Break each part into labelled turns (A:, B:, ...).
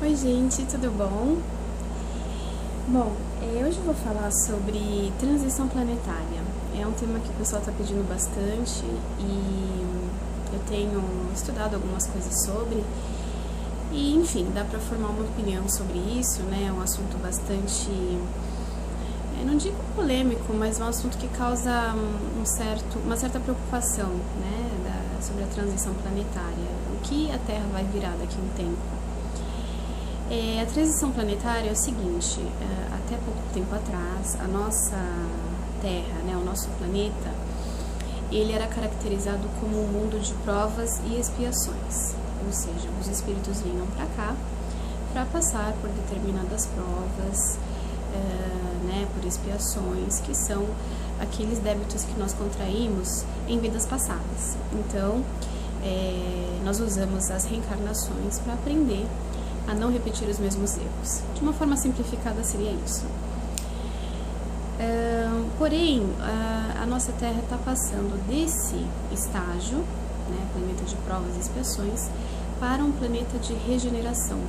A: Oi gente, tudo bom? Bom, hoje eu vou falar sobre transição planetária. É um tema que o pessoal está pedindo bastante e eu tenho estudado algumas coisas sobre. E enfim, dá para formar uma opinião sobre isso, né? É um assunto bastante, não digo polêmico, mas é um assunto que causa uma certa preocupação, né? Sobre a transição planetária. O que a Terra vai virar daqui a um tempo? A transição planetária é o seguinte, até pouco tempo atrás, a nossa Terra, né, o nosso planeta, ele era caracterizado como um mundo de provas e expiações, ou seja, os espíritos vinham para cá para passar por determinadas provas, né, por expiações, que são aqueles débitos que nós contraímos em vidas passadas. Então, nós usamos as reencarnações para aprender a não repetir os mesmos erros. De uma forma simplificada seria isso. Porém, a nossa Terra está passando desse estágio, né, planeta de provas e expiações, para um planeta de regeneração,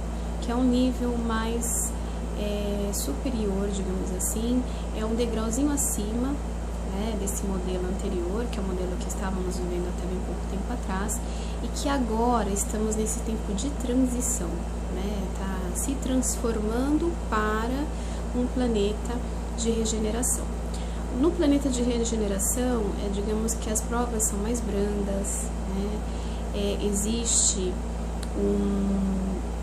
A: que é um nível mais superior, digamos assim, é um degrauzinho acima, né, desse modelo anterior, que é o modelo que estávamos vivendo até bem pouco tempo atrás, e que agora estamos nesse tempo de transição, né, tá se transformando para um planeta de regeneração. No planeta de regeneração, digamos que as provas são mais brandas, né, existe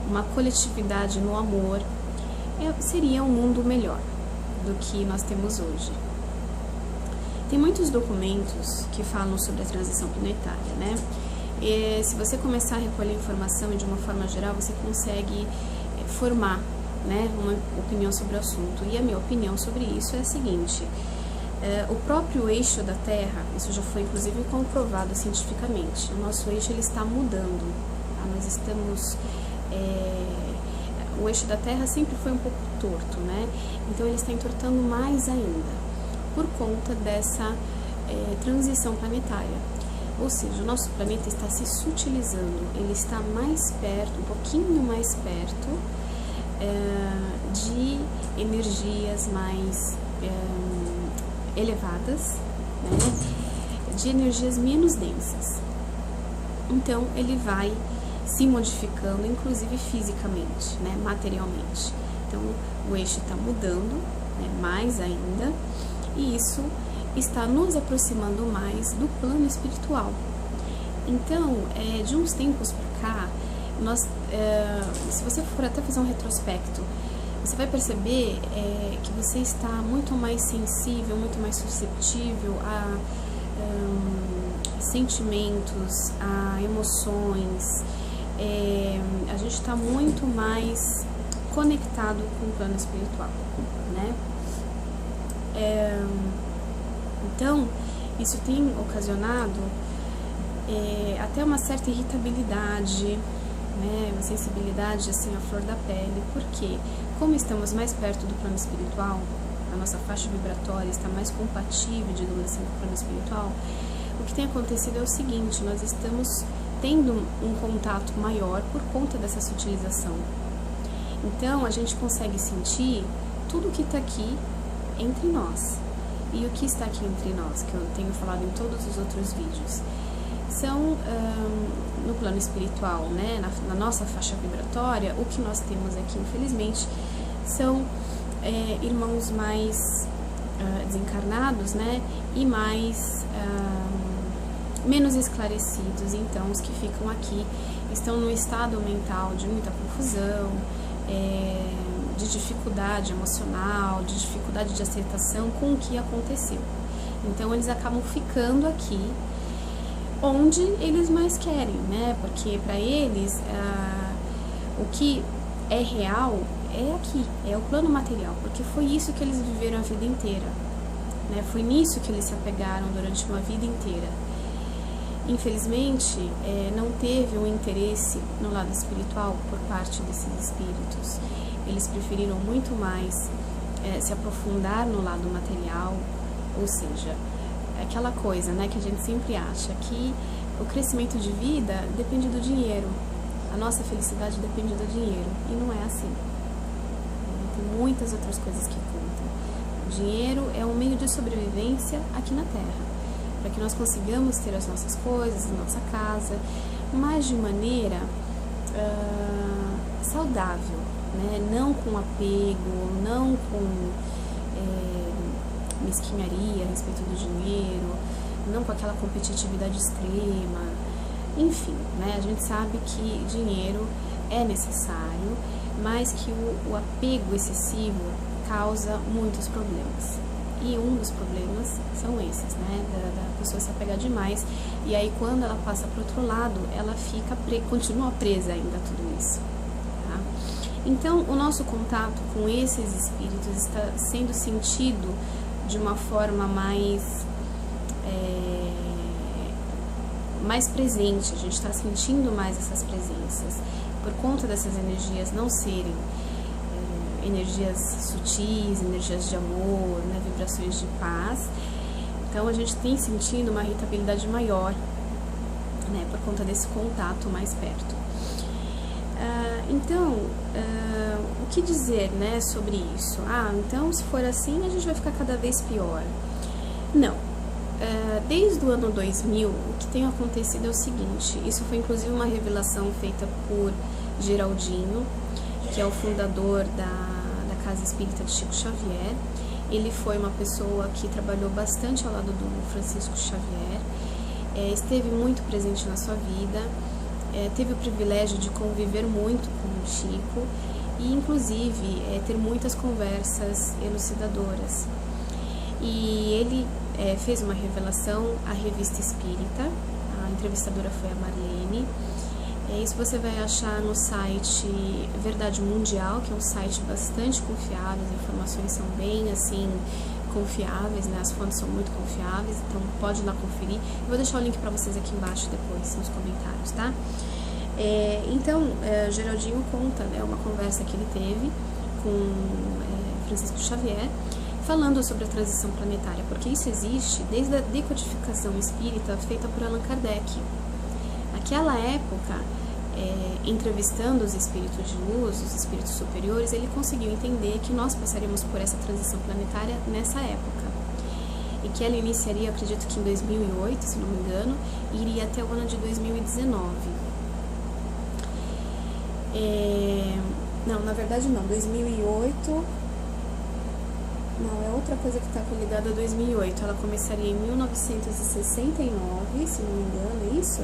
A: uma coletividade no amor, seria um mundo melhor do que nós temos hoje. Tem muitos documentos que falam sobre a transição planetária, né? Se você começar a recolher informação e de uma forma geral, você consegue formar, né, uma opinião sobre o assunto. E a minha opinião sobre isso é a seguinte: o próprio eixo da Terra, isso já foi inclusive comprovado cientificamente, o nosso eixo ele está mudando, tá? Nós estamos... o eixo da Terra sempre foi um pouco torto, né? Então ele está entortando mais ainda, por conta dessa transição planetária. Ou seja, o nosso planeta está se sutilizando, ele está mais perto, um pouquinho mais perto de energias mais elevadas, né? De energias menos densas. Então ele vai se modificando, inclusive fisicamente, né? Materialmente. Então o eixo está mudando, né? Mais ainda, e isso está nos aproximando mais do plano espiritual. Então, de uns tempos para cá, se você for até fazer um retrospecto, você vai perceber que você está muito mais sensível, muito mais suscetível a sentimentos, a emoções. A gente está muito mais conectado com o plano espiritual, né? Então, isso tem ocasionado até uma certa irritabilidade, né, uma sensibilidade assim à flor da pele, porque como estamos mais perto do plano espiritual, a nossa faixa vibratória está mais compatível, digamos assim, com o plano espiritual, o que tem acontecido é o seguinte: nós estamos tendo um contato maior por conta dessa sutilização. Então, a gente consegue sentir tudo que está aqui entre nós. E o que está aqui entre nós, que eu tenho falado em todos os outros vídeos, são, no plano espiritual, né, na nossa faixa vibratória, o que nós temos aqui, infelizmente, são irmãos mais desencarnados, né, e mais menos esclarecidos. Então, os que ficam aqui estão num estado mental de muita confusão, de dificuldade emocional, de dificuldade de aceitação com o que aconteceu. Então eles acabam ficando aqui onde eles mais querem, né? Porque para eles o que é real é aqui, é o plano material, porque foi isso que eles viveram a vida inteira, né? Foi nisso que eles se apegaram durante uma vida inteira. Infelizmente, não teve um interesse no lado espiritual por parte desses espíritos. Eles preferiram muito mais se aprofundar no lado material, ou seja, aquela coisa, né, que a gente sempre acha que o crescimento de vida depende do dinheiro. a nossa felicidade depende do dinheiro, e não é assim. Tem muitas outras coisas que contam. O dinheiro é um meio de sobrevivência aqui na Terra, para que nós consigamos ter as nossas coisas, a nossa casa, mas de maneira saudável, né? Não com apego, não com mesquinharia a respeito do dinheiro, não com aquela competitividade extrema, enfim, né? A gente sabe que dinheiro é necessário, mas que o apego excessivo causa muitos problemas. E um dos problemas são esses, né? Da pessoa se apegar demais, e aí quando ela passa para o outro lado, ela continua presa ainda a tudo isso. Tá? Então, o nosso contato com esses espíritos está sendo sentido de uma forma mais presente, a gente está sentindo mais essas presenças, por conta dessas energias não serem energias sutis, energias de amor, né, vibrações de paz. Então a gente tem sentido uma irritabilidade maior, né, por conta desse contato mais perto. Então, o que dizer, né, sobre isso? Então se for assim a gente vai ficar cada vez pior. Não. Desde o ano 2000, o que tem acontecido é o seguinte, isso foi inclusive uma revelação feita por Geraldinho, que é o fundador da Casa Espírita de Chico Xavier. Ele foi uma pessoa que trabalhou bastante ao lado do Francisco Xavier, esteve muito presente na sua vida, teve o privilégio de conviver muito com o Chico e inclusive ter muitas conversas elucidadoras. E ele fez uma revelação à Revista Espírita, a entrevistadora foi a Marlene. Isso você vai achar no site Verdade Mundial, que é um site bastante confiável, as informações são bem assim confiáveis, né? As fontes são muito confiáveis, então pode ir lá conferir. Eu vou deixar o link para vocês aqui embaixo depois nos comentários, tá? Então, Geraldinho conta, né, uma conversa que ele teve com Francisco Xavier, falando sobre a transição planetária, porque isso existe desde a decodificação espírita feita por Allan Kardec. Naquela época, entrevistando os espíritos de luz, os espíritos superiores, ele conseguiu entender que nós passaríamos por essa transição planetária nessa época. E que ela iniciaria, acredito que em 2008, se não me engano, e iria até o ano de 2019. Não, na verdade não, 2008... Não, é outra coisa que está ligada a 2008. Ela começaria em 1969, se não me engano, é isso?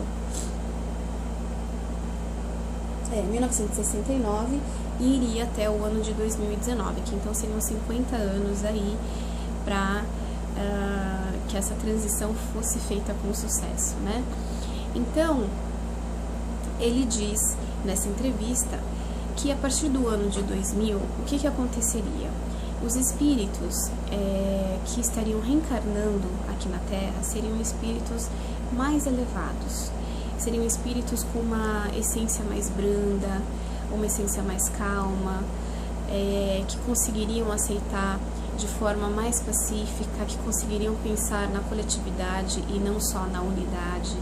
A: 1969 e iria até o ano de 2019, que então seriam 50 anos aí para que essa transição fosse feita com sucesso, né? Então, ele diz nessa entrevista que a partir do ano de 2000, o que aconteceria? Os espíritos que estariam reencarnando aqui na Terra seriam espíritos mais elevados, seriam espíritos com uma essência mais branda, uma essência mais calma, que conseguiriam aceitar de forma mais pacífica, que conseguiriam pensar na coletividade e não só na unidade.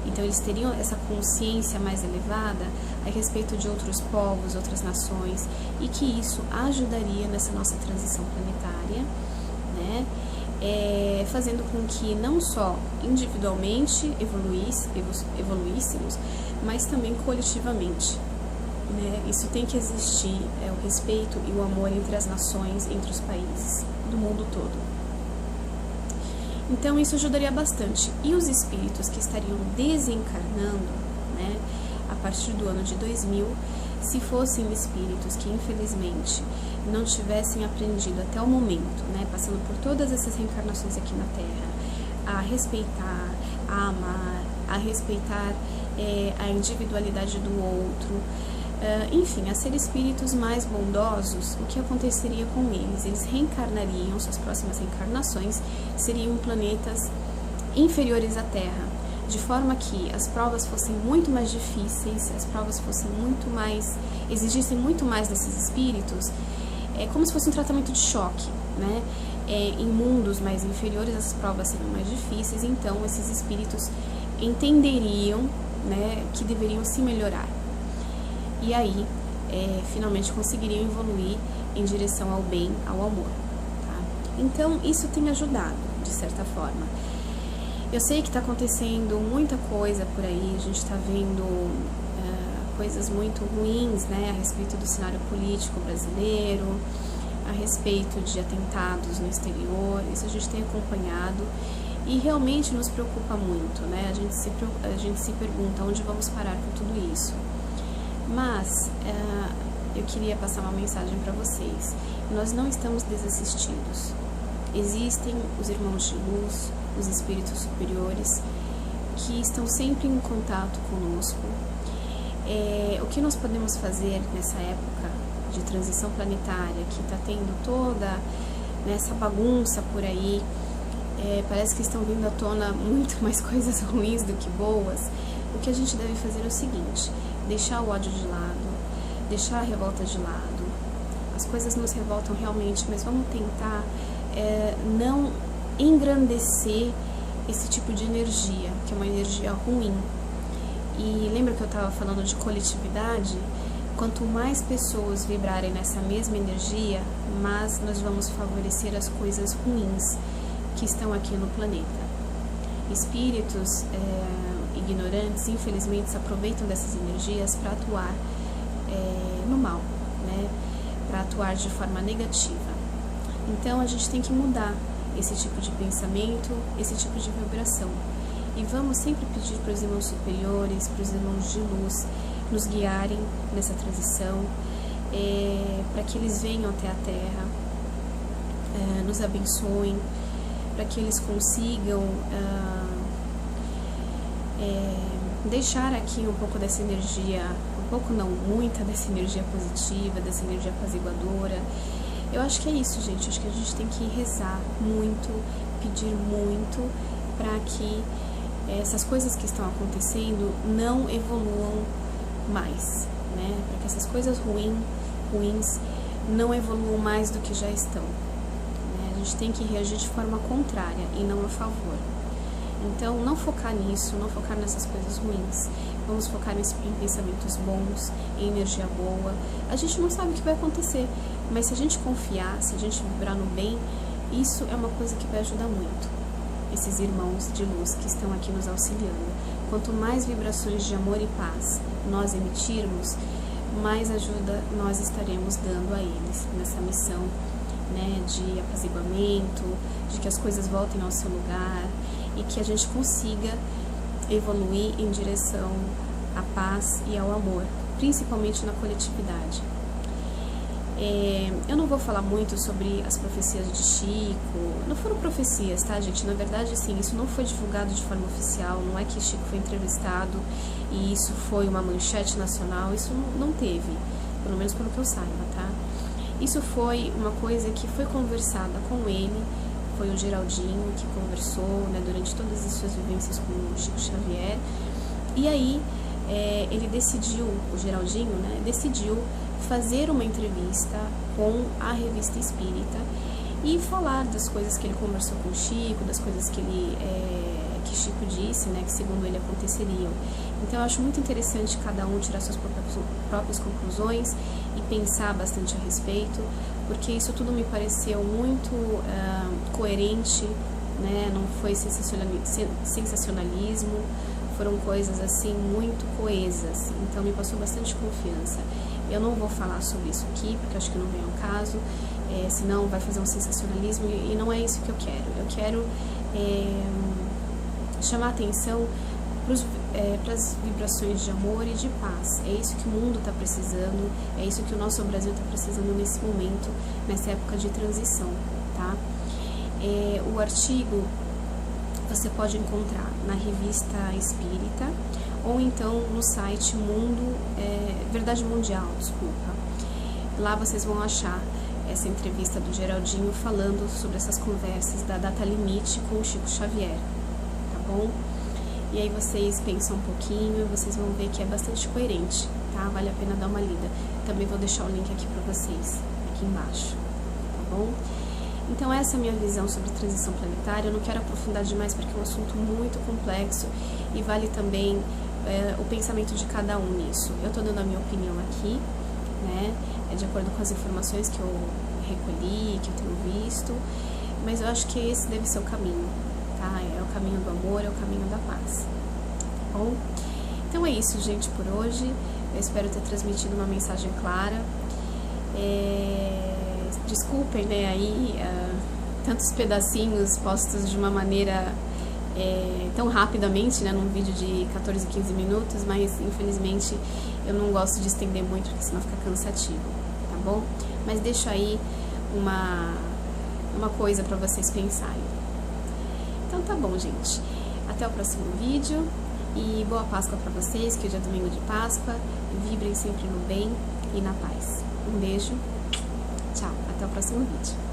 A: Então eles teriam essa consciência mais elevada a respeito de outros povos, outras nações, e que isso ajudaria nessa nossa transição planetária, né? Fazendo com que não só individualmente evoluíssemos, mas também coletivamente, né? Isso tem que existir, o respeito e o amor entre as nações, entre os países do mundo todo. Então isso ajudaria bastante. E os espíritos que estariam desencarnando, né, a partir do ano de 2000, se fossem espíritos que infelizmente não tivessem aprendido até o momento, né, passando por todas essas reencarnações aqui na Terra, a respeitar, a amar, a respeitar a individualidade do outro, enfim, a ser espíritos mais bondosos, o que aconteceria com eles? Eles reencarnariam, suas próximas reencarnações seriam em planetas inferiores à Terra, de forma que as provas fossem muito mais difíceis, as provas fossem muito mais, exigissem muito mais desses espíritos, como se fosse um tratamento de choque, né? Em mundos mais inferiores as provas seriam mais difíceis, então esses espíritos entenderiam, né, que deveriam se melhorar. e aí finalmente conseguiriam evoluir em direção ao bem, ao amor, tá? Então isso tem ajudado, de certa forma. Eu sei que está acontecendo muita coisa por aí, a gente está vendo coisas muito ruins, né, a respeito do cenário político brasileiro, a respeito de atentados no exterior, isso a gente tem acompanhado e realmente nos preocupa muito, né, a gente se pergunta onde vamos parar com tudo isso. Mas eu queria passar uma mensagem para vocês, nós não estamos desassistidos, existem os irmãos de luz, os espíritos superiores, que estão sempre em contato conosco. O que nós podemos fazer nessa época de transição planetária, que está tendo toda essa bagunça por aí, parece que estão vindo à tona muito mais coisas ruins do que boas. O que a gente deve fazer é o seguinte: deixar o ódio de lado, deixar a revolta de lado. As coisas nos revoltam realmente, mas vamos tentar não engrandecer esse tipo de energia, que é uma energia ruim. E lembra que eu estava falando de coletividade? Quanto mais pessoas vibrarem nessa mesma energia, mais nós vamos favorecer as coisas ruins que estão aqui no planeta. Espíritos ignorantes, infelizmente, se aproveitam dessas energias para atuar no mal, né? Para atuar de forma negativa. Então a gente tem que mudar esse tipo de pensamento, esse tipo de vibração. E vamos sempre pedir para os irmãos superiores, para os irmãos de luz, nos guiarem nessa transição, para que eles venham até a Terra, nos abençoem, para que eles consigam deixar aqui um pouco dessa energia, um pouco não, muita dessa energia positiva, dessa energia apaziguadora. Eu acho que é isso, gente. Acho que a gente tem que rezar muito, pedir muito, para que essas coisas que estão acontecendo não evoluam mais, né? Para que essas coisas ruins não evoluam mais do que já estão, né? A gente tem que reagir de forma contrária e não a favor. Então, não focar nisso, não focar nessas coisas ruins. Vamos focar em pensamentos bons, em energia boa. A gente não sabe o que vai acontecer, mas se a gente confiar, se a gente vibrar no bem, isso é uma coisa que vai ajudar muito esses irmãos de luz que estão aqui nos auxiliando. Quanto mais vibrações de amor e paz nós emitirmos, mais ajuda nós estaremos dando a eles nessa missão, né, de apaziguamento, de que as coisas voltem ao seu lugar e que a gente consiga evoluir em direção à paz e ao amor, principalmente na coletividade. Eu não vou falar muito sobre as profecias de Chico, não foram profecias, tá, gente? Na verdade, assim, isso não foi divulgado de forma oficial, não é que Chico foi entrevistado e isso foi uma manchete nacional, isso não teve, pelo menos pelo que eu saiba, tá? Isso foi uma coisa que foi conversada com ele, foi o Geraldinho que conversou, né, durante todas as suas vivências com o Chico Xavier, e aí ele decidiu, o Geraldinho, né, decidiu fazer uma entrevista com a Revista Espírita e falar das coisas que ele conversou com o Chico, das coisas que Chico disse, né, que segundo ele aconteceriam. Então eu acho muito interessante cada um tirar suas próprias conclusões e pensar bastante a respeito, porque isso tudo me pareceu muito coerente, né, não foi sensacionalismo, foram coisas assim muito coesas, então me passou bastante confiança. Eu não vou falar sobre isso aqui, porque acho que não vem ao caso, senão vai fazer um sensacionalismo e não é isso que eu quero. Eu quero chamar atenção para as vibrações de amor e de paz. É isso que o mundo está precisando, é isso que o nosso Brasil está precisando nesse momento, nessa época de transição, tá? O artigo você pode encontrar na Revista Espírita ou então no site Verdade Mundial, desculpa. Lá vocês vão achar essa entrevista do Geraldinho falando sobre essas conversas da data limite com o Chico Xavier, tá bom? E aí vocês pensam um pouquinho e vocês vão ver que é bastante coerente, tá? Vale a pena dar uma lida. Também vou deixar o link aqui para vocês, aqui embaixo, tá bom? Então essa é a minha visão sobre transição planetária. Eu não quero aprofundar demais porque é um assunto muito complexo e vale também o pensamento de cada um nisso. Eu tô dando a minha opinião aqui, né, de acordo com as informações que eu recolhi, que eu tenho visto, mas eu acho que esse deve ser o caminho, tá? É o caminho do amor, é o caminho da paz, tá bom? Então é isso, gente, por hoje. Eu espero ter transmitido uma mensagem clara. Desculpem, né, aí tantos pedacinhos postos de uma maneira tão rapidamente, né, num vídeo de 14, 15 minutos, mas infelizmente eu não gosto de estender muito, porque senão fica cansativo, tá bom? Mas deixo aí uma coisa pra vocês pensarem. Então tá bom, gente. Até o próximo vídeo e boa Páscoa pra vocês, que hoje é domingo de Páscoa. Vibrem sempre no bem e na paz. Um beijo, tchau, até o próximo vídeo.